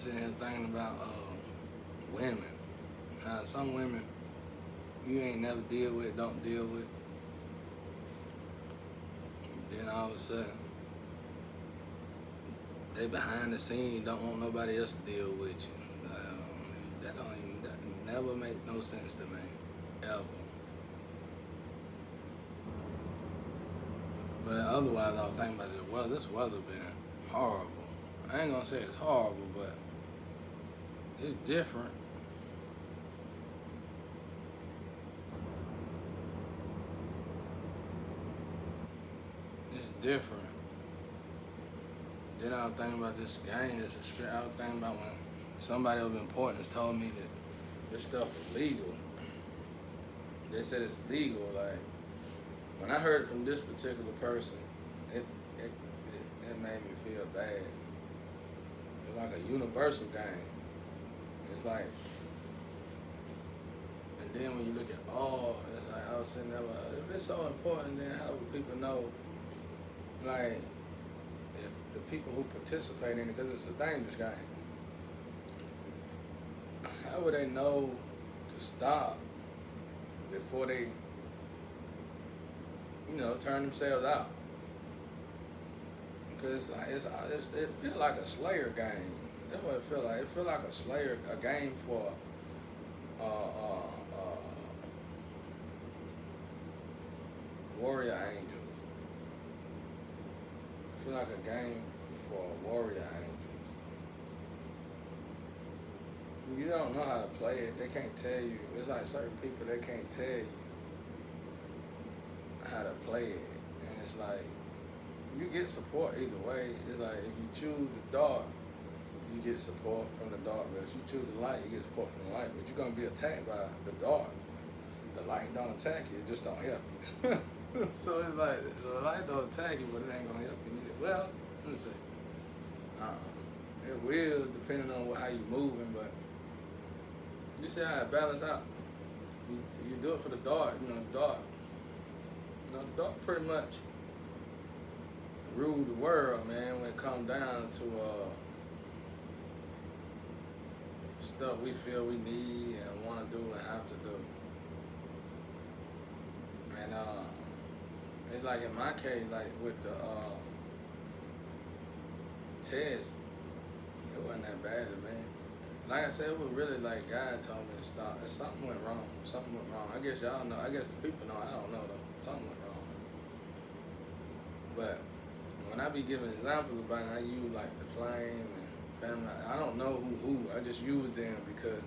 sitting here thinking about women. Some women you ain't never deal with, don't deal with. And then all of a sudden, they behind the scenes, don't want nobody else to deal with you. That never make no sense to me, ever. But otherwise, I was thinking about it. Well, this weather been horrible. I ain't gonna say it's horrible, but it's different. It's different. Then I was thinking about this game. I was thinking about when somebody of importance told me that this stuff is legal. They said it's legal. Like when I heard it from this particular person, it it, it made me feel bad. It's like a universal game. It's like, and then when you look at all, it's like I was sitting there. Like, if it's so important, then how would people know? Like if the people who participate in it, because it's a dangerous game, how would they know to stop before they, turn themselves out? Because it feels like a Slayer game. That's what it feel like. It feel like a Slayer, a game for warrior angels. I feel like a game for warrior angels. You don't know how to play it. They can't tell you. It's like certain people, they can't tell you how to play it. And it's like, you get support either way. It's like if you choose the dark, you get support from the dark. But if you choose the light, you get support from the light. But you're gonna be attacked by the dark. The light don't attack you, it just don't help you. So it's like the light don't attack you, but it ain't gonna help you neither. Well, let me say, it will depending on how you moving, but you see how it balance out. You do it for the dark, dark. Dark pretty much rule the world, man, when it comes down to stuff we feel we need and want to do and have to do. And it's like in my case, like with the test, it wasn't that bad to me. Like I said, it was really like God told me to stop. Something went wrong. Something went wrong. I guess y'all know. I guess the people know. I don't know though. Something went wrong. But when I be giving examples about it, I use like the flame and family. I don't know who. I just use them because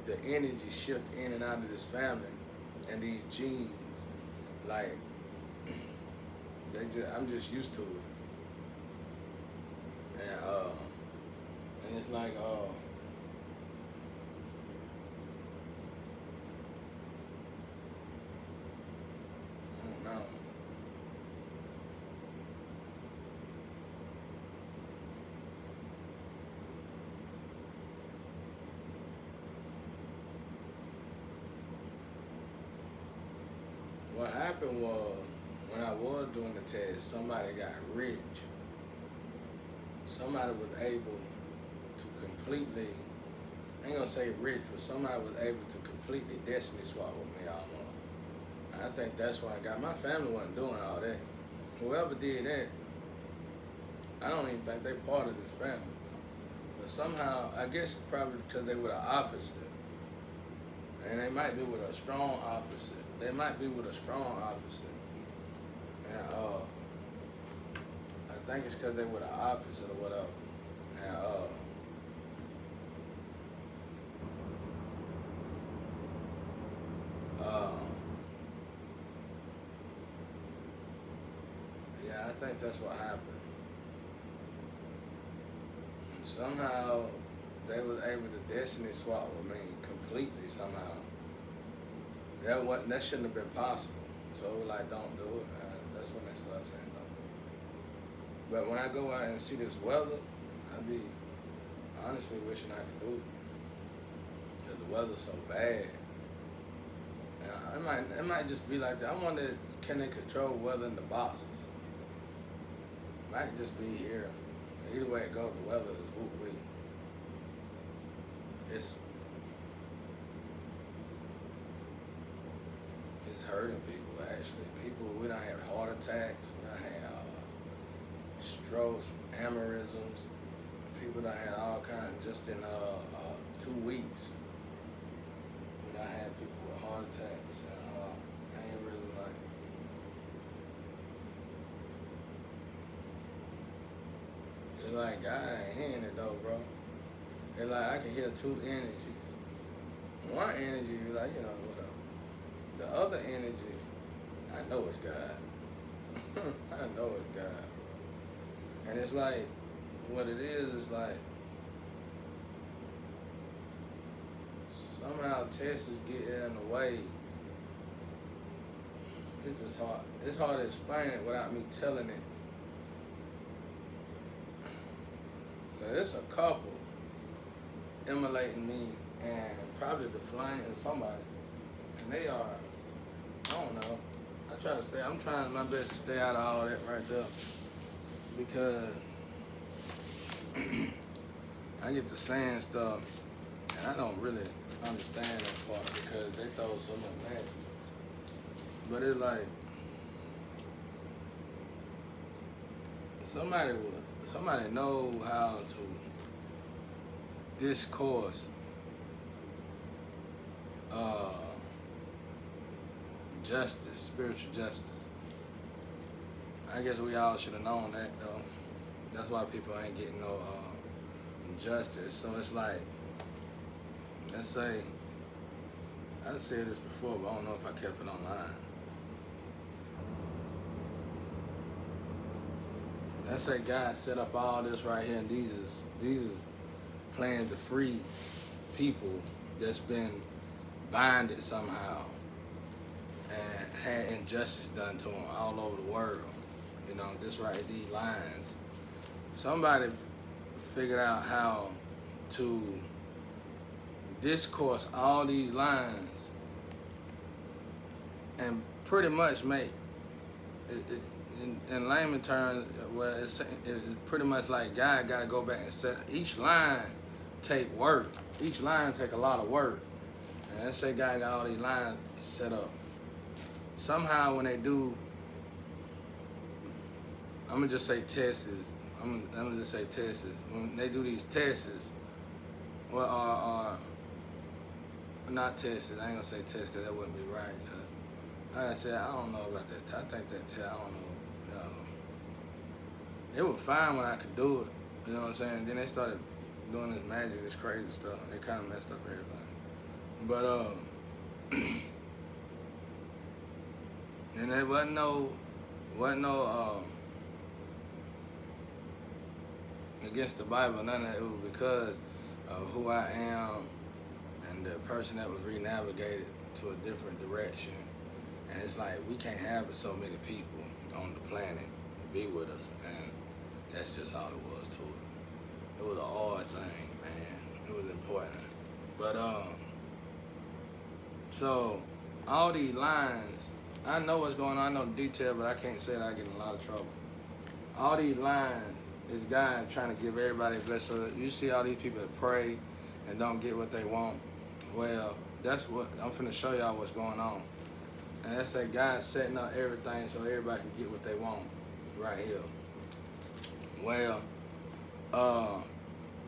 the energy shift in and out of this family and these genes. Like I'm just used to it. And it's like I don't know. What happened was when I was doing the test, somebody got rich. Somebody was able to completely, I ain't gonna say rich, but somebody was able to completely destiny swap with me almost. I think that's why I got, my family wasn't doing all that. Whoever did that, I don't even think they part of this family. But somehow, I guess probably because they were the opposite. And they might be with a strong opposite. They might be with a strong opposite. And I think it's because they were the opposite or whatever. And yeah, I think that's what happened. Somehow they was able to destiny swap with me completely somehow. That shouldn't have been possible. So it was like, don't do it. That's when they started saying don't do it. But when I go out and see this weather, I be honestly wishing I could do it. Because the weather's so bad. And it might just be like that. I wonder, can they control weather in the boxes? Might just be here. Either way it goes, the weather is whoop wee. it's hurting people actually. People, we don't have heart attacks, we don't have strokes, aneurysms. People that had all kinds just in 2 weeks. We done had people with heart attacks and aneurysms. Like, it's like God ain't hearing it though, bro. It's like I can hear two energies. One energy, like, you know, whatever. The other energy, I know it's God. I know it's God. And it's like, what it is like, somehow Texas get in the way. It's just hard. It's hard to explain it without me telling it. But it's a couple emulating me and probably the flame and somebody. And they are, I don't know. I'm trying my best to stay out of all that right there. Because I get to saying stuff and I don't really understand that part because they throw so much magic. But it's like somebody know how to discourse justice, spiritual justice. I guess we all should have known that though. That's why people ain't getting no justice. So it's like, let's say, I said this before, but I don't know if I kept it online. Let's say God set up all this right here, and these is plans to free people that's been binded somehow and had injustice done to them all over the world. You know, this right, these lines. Somebody figured out how to discourse all these lines and pretty much make it in layman terms, well, it's pretty much like God got to go back and set each line take work. Each line take a lot of work. And let's say God got all these lines set up. Somehow when they do, I'm gonna just say tests. I'm gonna just say tests. When they do these tests, well, not tests. I ain't gonna say tests because that wouldn't be right. Like I said, I don't know about that. I think that test, I don't know. It was fine when I could do it. You know what I'm saying? Then they started doing this magic, this crazy stuff. They kind of messed up everything. But and there wasn't no against the Bible, none of that. It was because of who I am and the person that was re-navigated to a different direction. And it's like, we can't have so many people on the planet be with us. And that's just all it was to it. It was an odd thing, man. It was important. But, so all these lines, I know what's going on, I know the detail, but I can't say that I get in a lot of trouble. All these lines is God trying to give everybody a blessing. So you see all these people that pray and don't get what they want. Well, that's what, I'm finna show y'all what's going on. And that's that God setting up everything so everybody can get what they want right here. Well,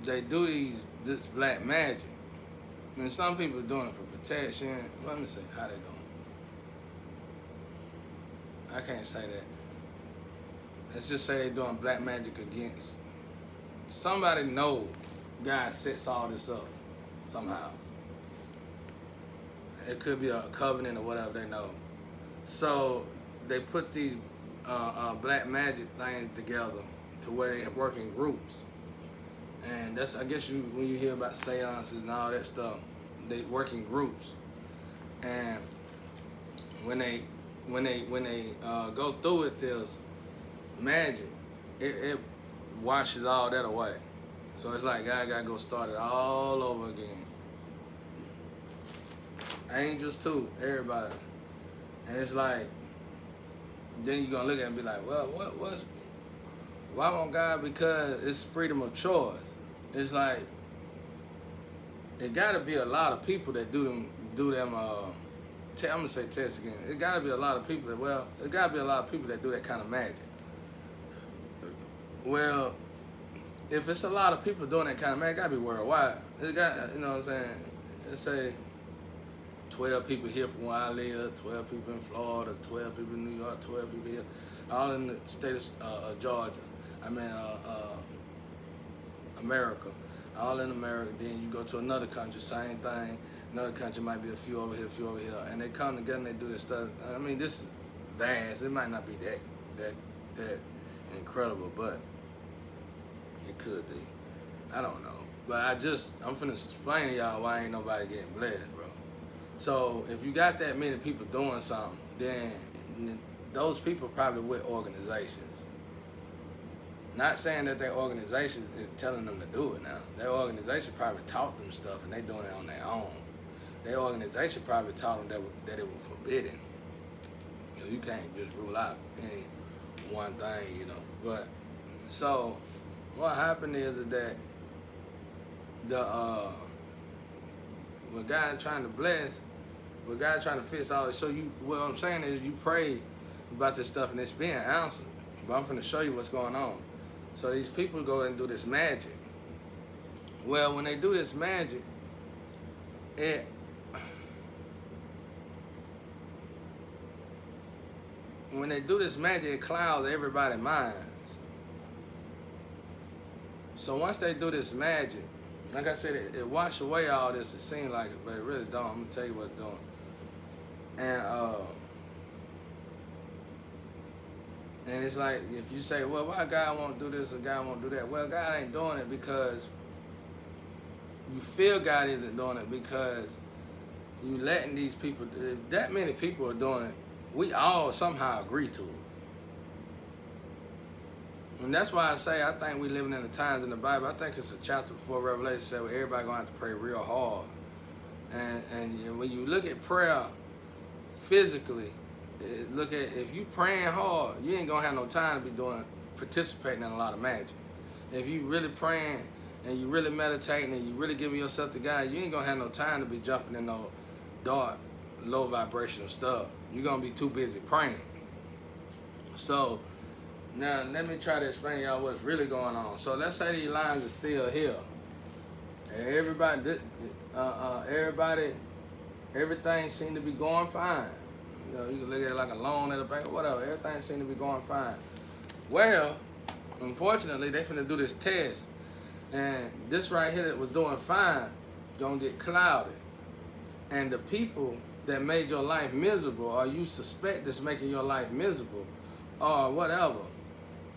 they do this black magic. And some people are doing it for protection. Let me see how they doing. I can't say that. Let's just say they're doing black magic against somebody. Know God sets all this up somehow. It could be a covenant or whatever, they know. So they put these black magic things together to where they work in groups. And that's, I guess, when you hear about seances and all that stuff, they work in groups. And when they go through it, there's magic. It washes all that away. So it's like God gotta go start it all over again. Angels too, everybody. And it's like, then you're gonna look at it and be like, well, why won't God? Because it's freedom of choice. It's like, it gotta be a lot of people that do them. I'm gonna say test again. It gotta be a lot of people that it gotta be a lot of people that do that kind of magic. Well, if it's a lot of people doing that kind of magic, it gotta be worldwide. It got, you know what I'm saying? Let's say 12 people here from where I live, 12 people in Florida, 12 people in New York, 12 people here, all in the state of Georgia. I mean, America, all in America. Then you go to another country, same thing. Another country might be a few over here, and they come together and they do this stuff. I mean, this is vast. It might not be that incredible, but it could be. I don't know. But I'm finna explain to y'all why ain't nobody getting blessed, bro. So if you got that many people doing something, then those people probably with organizations. Not saying that their organization is telling them to do it now. Their organization probably taught them stuff and they doing it on their own. Their organization probably taught them that it was forbidden. So you can't just rule out any one thing, you know. But so what happened is that what God trying to bless, what God trying to fix all this. So what I'm saying is you pray about this stuff and it's being answered. But I'm finna show you what's going on. So these people go and do this magic. Well, when they do this magic, it clouds everybody's minds. So once they do this magic, like I said, it washes away all this. It seems like it, but it really don't. I'm gonna tell you what's doing. And it's like, if you say, well, why God won't do this or God won't do that? Well, God ain't doing it because you feel God isn't doing it because you letting these people, if that many people are doing it, we all somehow agree to it. And that's why I say I think we living in the times in the Bible. I think it's a chapter before Revelation said where everybody gonna have to pray real hard. And when you look at prayer physically, look at, if you praying hard, you ain't gonna have no time to be participating in a lot of magic. If you really praying and you really meditating and you really giving yourself to God, you ain't gonna have no time to be jumping in no dark, low vibrational stuff. You're gonna be too busy praying. So now let me try to explain y'all what's really going on. So let's say these lines are still here. And everything seemed to be going fine. You know, you can look at it like a loan at a bank, whatever. Everything seemed to be going fine. Well, unfortunately, they finna do this test. And this right here that was doing fine, gonna get clouded. And the people that made your life miserable, or you suspect that's making your life miserable, or whatever,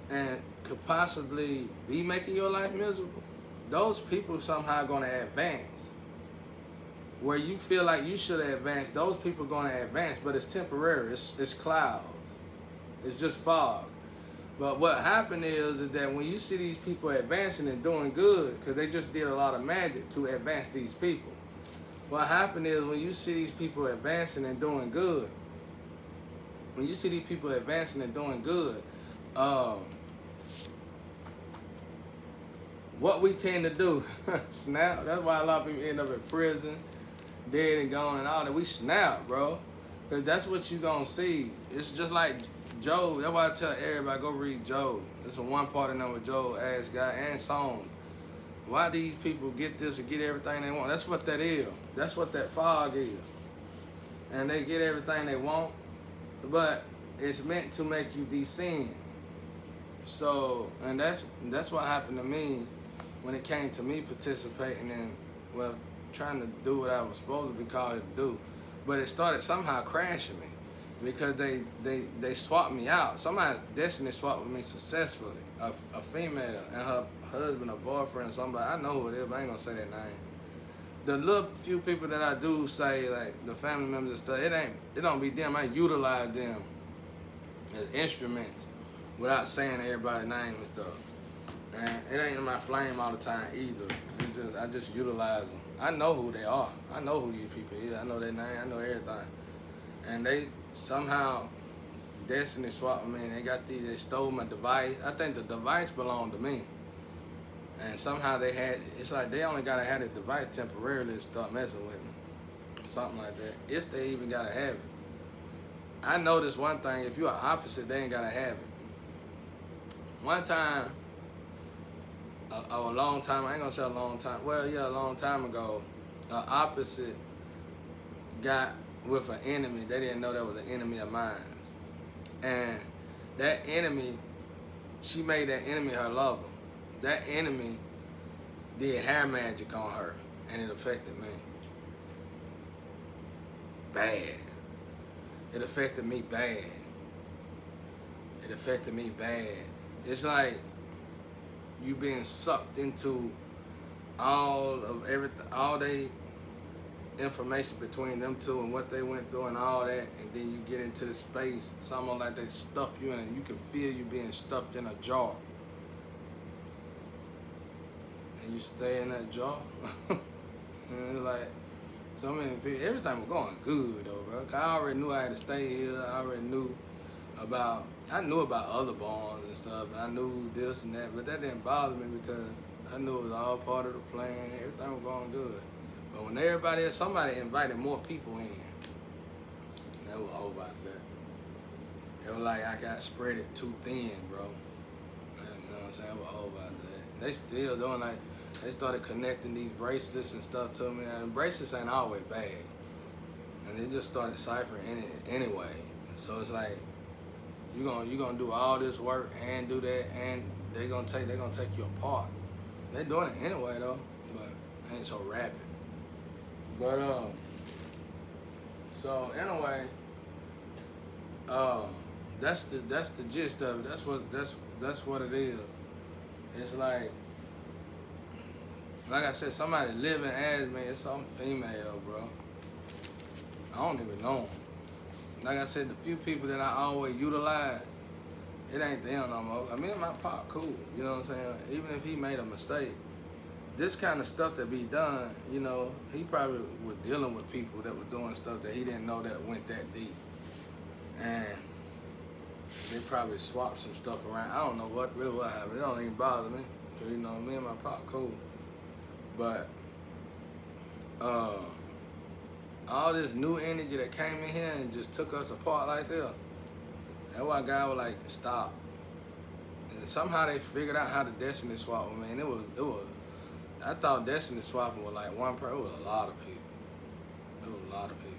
and could possibly be making your life miserable, those people somehow gonna advance. Where you feel like you should advance, those people gonna advance, but it's temporary, it's clouds, it's just fog. But what happened is that when you see these people advancing and doing good, because they just did a lot of magic to advance these people. What happened is when you see these people advancing and doing good, what we tend to do, snap. That's why a lot of people end up in prison, dead and gone and all that. We snap, bro. Because that's what you gonna see. It's just like Job. That's why I tell everybody, go read Job. It's a one part in there with Job asked God and songs. Why these people get this and get everything they want? That's what that is. That's what that fog is. And they get everything they want, but it's meant to make you descend. So, and that's what happened to me when it came to me participating in, well, trying to do what I was supposed to be called to do. But it started somehow crashing me because they swapped me out. Somebody's destiny swapped with me successfully. A female and her husband or boyfriend or somebody. I know who it is, but I ain't gonna say that name. The little few people that I do say, like the family members and stuff, it don't be them. I utilize them as instruments without saying everybody's name and stuff. And it ain't in my flame all the time either. I just utilize them. I know who they are. I know who these people is. I know their name. I know everything. And they somehow destiny swapped me. And they stole my device. I think the device belonged to me. And And somehow it's like they only gotta have this device temporarily to start messing with me. Something like that. If they even gotta have it. I noticed one thing, if you're opposite, they ain't gotta have it. One time, a long time, I ain't gonna say a long time, well, yeah, a long time ago, an opposite got with an enemy. They didn't know that was an enemy of mine. And that enemy, she made that enemy her lover. That enemy did hair magic on her, and it affected me. Bad. It affected me bad. It affected me bad. It's like you being sucked into all of everything, all they information between them two and what they went through and all that, and then you get into the space. It's almost like they stuff you in it. You can feel you being stuffed in a jar. And you stay in that jar. And it's like, so many people, everything was going good though, bro. I already knew I had to stay here. I knew about other bonds and stuff, and I knew this and that, but that didn't bother me because I knew it was all part of the plan. Everything was going good. But when somebody invited more people in, that was over after that. It was like I got spread it too thin, bro. You know what I'm saying? It was over after that. They still doing like, they started connecting these bracelets and stuff to me. And bracelets ain't always bad. And they just started ciphering in it anyway. So it's like, you gonna do all this work and do that, and they gonna take you apart. They doing it anyway though, but it ain't so rapid. But so anyway, that's the gist of it. That's what it is. It's like I said, somebody living as me. It's some female, bro. I don't even know them. Like I said, the few people that I always utilize, it ain't them no more. I mean, my pop cool, you know what I'm saying? Even if he made a mistake, this kind of stuff that be done, you know, he probably was dealing with people that were doing stuff that he didn't know that went that deep. And they probably swapped some stuff around. I don't know what happened. It don't even bother me. You know, me and my pop cool. But all this new energy that came in here and just took us apart like that. That's why God was like, stop. And somehow they figured out how to destiny swap with me. And it was. I thought destiny swapping was like one person. It was a lot of people. It was a lot of people.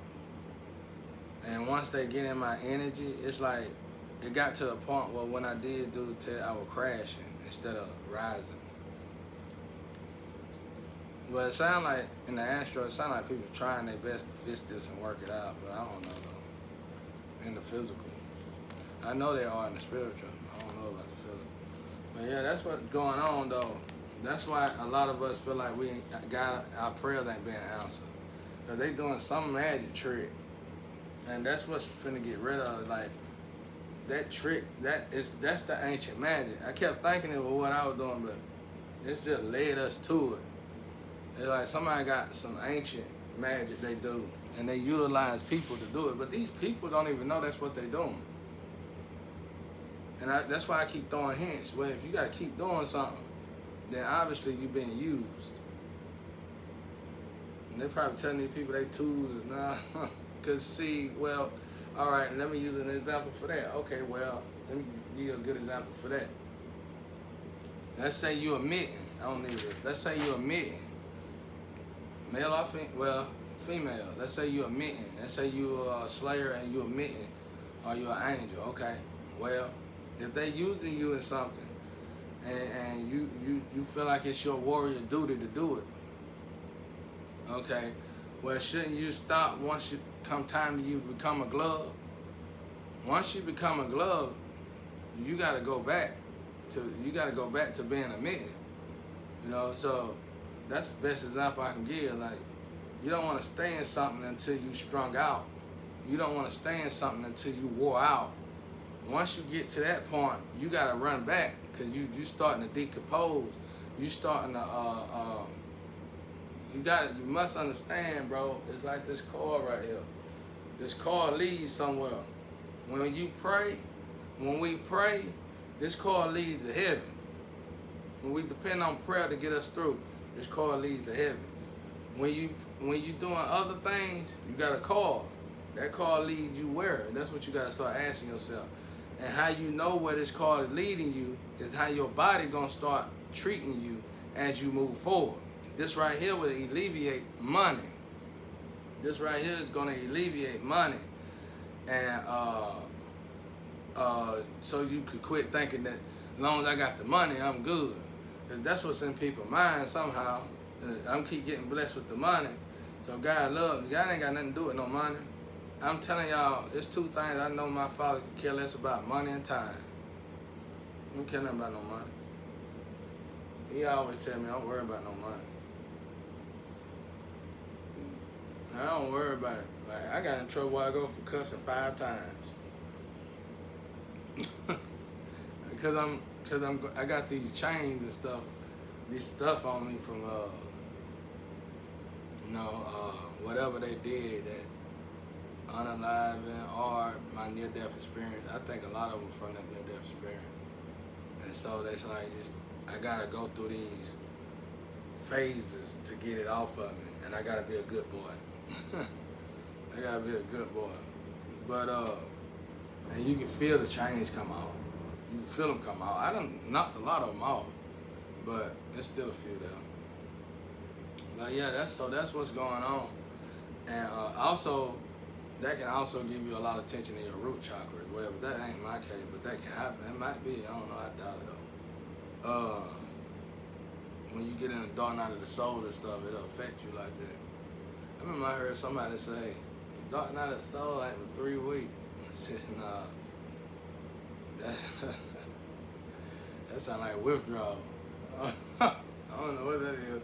And once they get in my energy, it's like it got to a point where when I did do the test, I was crashing instead of rising. But it sounded like, in the astro, it sounded like people trying their best to fix this and work it out, but I don't know though. In the physical. I know they are in the spiritual. I don't know about the physical. But yeah, that's what's going on though. That's why a lot of us feel like we ain't got, our prayers ain't being answered. Cause they doing some magic trick. And that's what's finna get rid of, like, that trick, that's the ancient magic. I kept thinking it was what I was doing, but it's just led us to it. It's like somebody got some ancient magic they do, and they utilize people to do it. But these people don't even know that's what they're doing. And that's why I keep throwing hints. Well, if you got to keep doing something, then obviously you're being used. And they're probably telling these people they tools, nah. Because see, well, all right, let me use an example for that. Okay, well, let me give you a good example for that. Let's say you're admitting, I don't need this. Let's say you're admitting. Male or female. Let's say you're admitting. Let's say you're a slayer and you're admitting, or you're an angel. Okay. Well, if they using you in something, and you feel like it's your warrior duty to do it. Okay. Well, shouldn't you stop once you come time to you become a glove? Once you become a glove, you gotta go back to being a man. You know, so that's the best example I can give. Like, you don't want to stay in something until you strung out. You don't want to stay in something until you wore out. Once you get to that point, you gotta run back because you starting to decompose. You starting to you must understand, bro. It's like this cord right here. This cord leads somewhere. When we pray, this cord leads to heaven. When we depend on prayer to get us through, this car leads to heaven. When you doing other things, you got a car. That car leads you where? That's what you got to start asking yourself. And how you know where this car is leading you is how your body gonna start treating you as you move forward. This right here will alleviate money. This right here is gonna alleviate money, and so you could quit thinking that as long as I got the money, I'm good. Cause that's what's in people's minds somehow. I'm keep getting blessed with the money, so God love me. God ain't got nothing to do with no money. I'm telling y'all, it's two things I know my father could care less about: money and time. He don't care nothing about no money. He always tell me, don't worry about no money. I don't worry about it. Like, I got in trouble while I go for cussing 5 times. Cause I got these chains and stuff, this stuff on me from whatever they did, that unaliving or my near-death experience. I think a lot of them from that near-death experience. And so that's like, I gotta go through these phases to get it off of me, and I gotta be a good boy. I gotta be a good boy. But and you can feel the change come out. You can feel them come out. I done knocked a lot of them out, but there's still a few there. But yeah, that's what's going on. And also, that can also give you a lot of tension in your root chakra as well. But that ain't my case, but that can happen. It might be. I don't know. I doubt it though. When you get in the dark night of the soul and stuff, it'll affect you like that. I remember I heard somebody say, the dark night of the soul ain't for 3 weeks. I said, nah. That sound like withdrawal. I don't know what that is.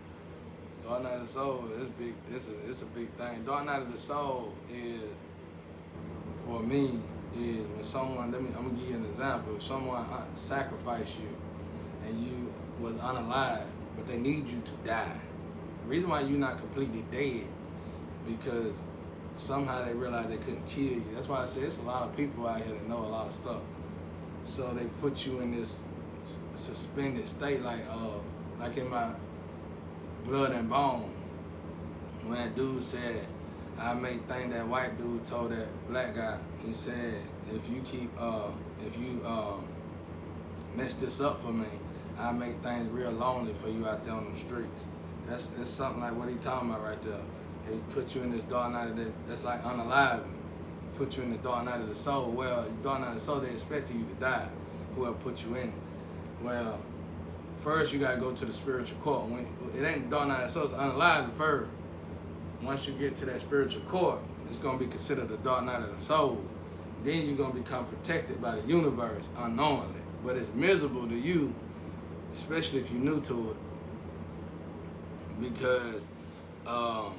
Dark night of the soul is big. It's a big thing. Dark night of the soul is, for me, is when someone. I'm gonna give you an example. If someone sacrificed you, and you was unalive, but they need you to die. The reason why you're not completely dead, because somehow they realized they couldn't kill you. That's why I say it's a lot of people out here that know a lot of stuff. So they put you in this suspended state, like in my Blood and Bone, when that dude said, I make think that white dude told that black guy, he said, if you mess this up for me, I make things real lonely for you out there on the streets. That's something like what he talking about right there. He put you in this dark night that's like unaliving. Put you in the dark night of the soul. Well, dark night of the soul, they expected you to die, whoever put you in it. Well, first you gotta go to the spiritual court. When it ain't the dark night of the soul, it's unaliving first. Once you get to that spiritual court, it's gonna be considered the dark night of the soul. Then you're gonna become protected by the universe unknowingly. But it's miserable to you, especially if you're new to it, because of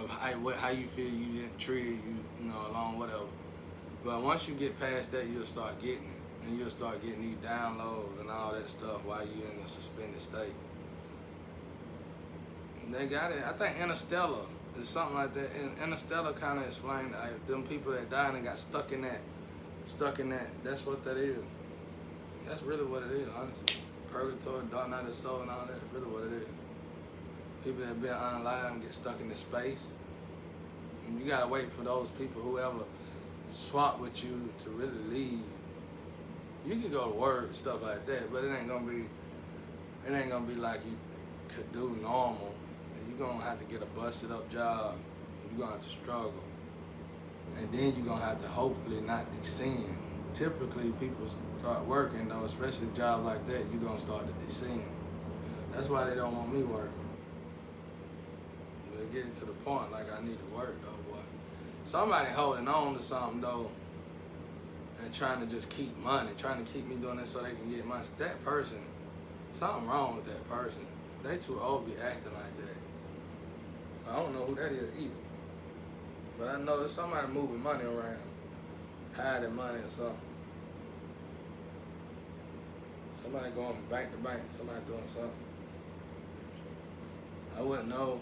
how you feel you didn't treat it, along whatever. But once you get past that, you'll start getting it, and you'll start getting these downloads and all that stuff while you're in a suspended state. And they got it. I think Interstellar is something like that. And Interstellar kind of explained them people that died and got stuck in that. That's what that is. That's really what it is, honestly. Purgatory, dark night of the soul, and all that. That's really what it is. People that have been unalive and get stuck in this space. And you gotta wait for those people, whoever swap with you, to really leave. You can go to work and stuff like that, but it ain't gonna be like you could do normal. And you're gonna have to get a busted up job. You're gonna have to struggle. And then you're gonna have to hopefully not descend. Typically people start working though, especially a job like that, you're gonna start to descend. That's why they don't want me working. They're getting to the point like I need to work though, boy. Somebody holding on to something though, and trying to just keep money, trying to keep me doing this so they can get money. That person, something wrong with that person. They too old to be acting like that. I don't know who that is either. But I know there's somebody moving money around, hiding money or something. Somebody going from bank to bank, somebody doing something. I wouldn't know.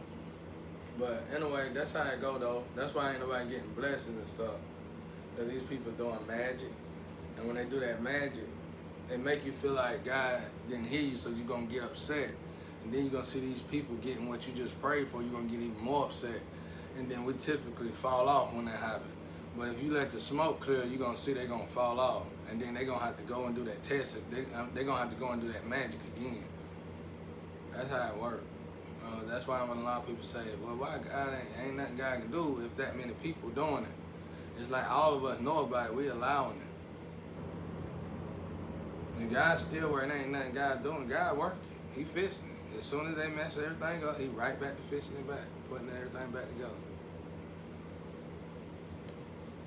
But anyway, that's how it go though. That's why ain't nobody getting blessings and stuff. Because these people doing magic. And when they do that magic, it make you feel like God didn't hear you, so you're gonna get upset. And then you're gonna see these people getting what you just prayed for, you're gonna get even more upset. And then we typically fall off when that happens. But if you let the smoke clear, you're gonna see they're gonna fall off. And then they're gonna have to go and do that test. They're gonna have to go and do that magic again. That's how it works. That's why when a lot of people say, well, why God ain't nothing God can do if that many people doing it? It's like all of us know about it, we allowing it. And God's still working, ain't nothing God doing. God working, he fixing it. As soon as they mess everything up, he right back to fixing it back, putting everything back together.